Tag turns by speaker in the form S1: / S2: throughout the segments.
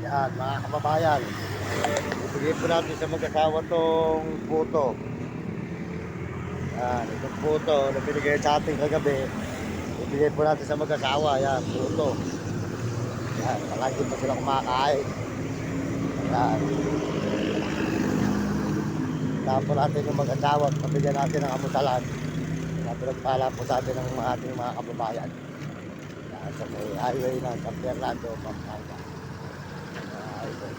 S1: Yan, mga kababayan. Ibigay po natin sa mag-asawa tong puto. Yan, itong puto na binigay sa ating kagabi. Ibigay po natin sa mag-asawa. Yan, puto. Yan, palagi pa sila kumakain. Yan. Tapos natin yung mag-asawa at pabigyan natin ng amutalan. Pinagpala po sa atin ng ating mga kababayan. Yan, sa may highway ng San Fernando, Pampanga. Highway.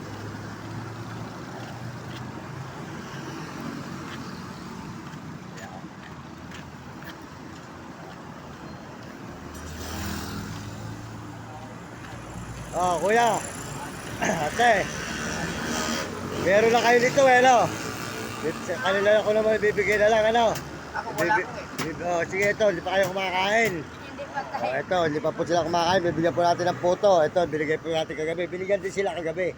S1: Oh, kuya. Ate. Meron na kayo dito eh, no? Kanila ko naman ibibigay na lang, ano?
S2: Ako wala ko eh.
S1: Oh, sige, ito, hindi pa kayo kumakain.
S2: Hindi pa tayo.
S1: Oh, ito, hindi pa po sila kumakain. Bibigyan po natin ng puto. Ito, binigay po natin kagabi. Binigyan din sila kagabi.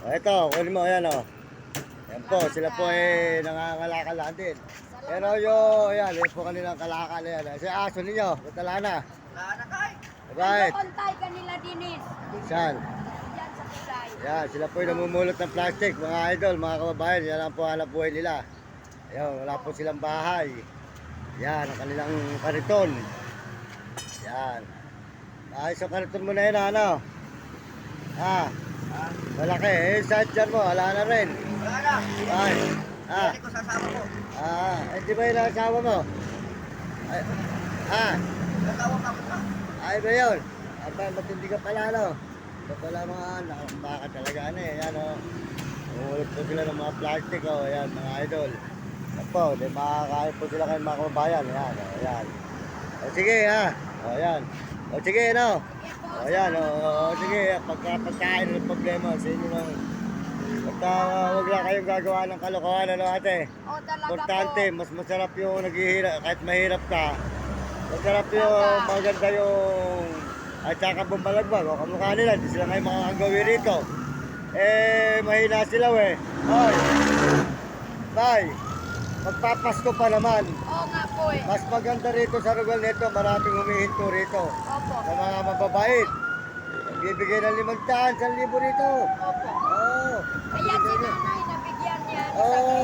S1: Oh, ito, kunin mo, ayan, oh. Ayan po, sila po eh, nangangalakal lang din. Pero ayan, yan po kanilang kalakal. Ayan. Si aso ninyo, batala na.
S2: Wala na kay.
S1: Right.
S3: Kontay kanila dinis.
S1: Saan?
S3: Diyan sa kulay.
S1: Yan, sila po yung namumulot ng plastic, mga idol, mga kababayan. Yan lang po hanap buhay nila. Ayun, wala po silang bahay. Yan, ang kanilang kariton. Yan. Ayos ang kariton mo na yun, ano? Ha? Malaki. Eh, saan dyan mo? Wala na rin.
S2: Wala na.
S1: Ay. Ha?
S2: Hindi ko sasama ko.
S1: Di ba yung nakasawa mo? Ay. Ha?
S2: Nagawang ako na.
S1: Ay ba yun? Aba, matindi ka pala, no? Ito pala mga baka talaga, ano eh. Yan, oh. Umulot po sila ng mga plastic, oh. Ayan, mga idol. Yan po, di makakain po sila kayo mga kababayan. Ayan, oh, ayan. O sige, ha? O, ayan. O sige, no? O, ayan, o sige. Pagkain ng problema sa inyo lang. Basta huwag lang kayong gagawa ng kalokohan, ano ate?
S3: O talaga
S1: Importante,
S3: po.
S1: mas masarap yung naghihirap, kahit mahirap ka. Masarap yung maganda yung at saka bumalagbag. O kamukha nila, di sila ngayon makakagawi rito. Eh, mahina sila eh. Ay, tay, magpapasko pa naman.
S3: Oo nga po eh.
S1: Mas maganda rito sa lugar nito, maraming humihinto rito.
S3: Opo.
S1: Sa mga mababait. Bibigay ng 500, 1,000 rito.
S3: Opo.
S1: Oo.
S3: Ayan si nanay, nabigyan niya.
S1: Oo.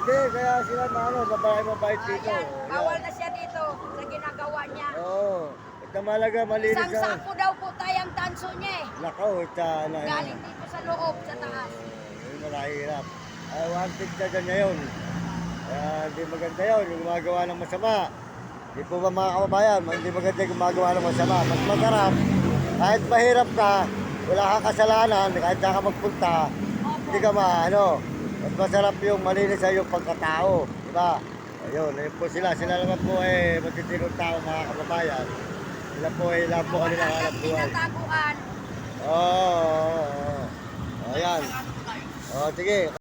S1: Hindi, kaya sila babae mabait dito.
S3: Ayan, bawal na siya dito sa ginagawa niya.
S1: Oo. Ito malaga, malinis
S3: Isang
S1: sa...
S3: sako daw po tayong tanso niya eh.
S1: Nakaw, sana.
S3: Galing dito sa loob, sa taas.
S1: Yun malahirap. Ay, wanted na dyan ngayon. Kaya hindi maganda yun, yung gumagawa ng masama. Hindi po ba mga kababayan, hindi maganda yung gumagawa ng masama. Mas masarap, kahit mahirap ka, wala kang kasalanan, kahit saan ka magpunta, hindi ka mas masarap yung malinis sa iyong pagkatao. Diba? Ayun po sila. Sila naman po eh, matitinong tao mga kababayan. Sila po eh, lang po kanila hanap buhay.
S3: Tinataguan.
S1: Oo. Ayan. O, sige.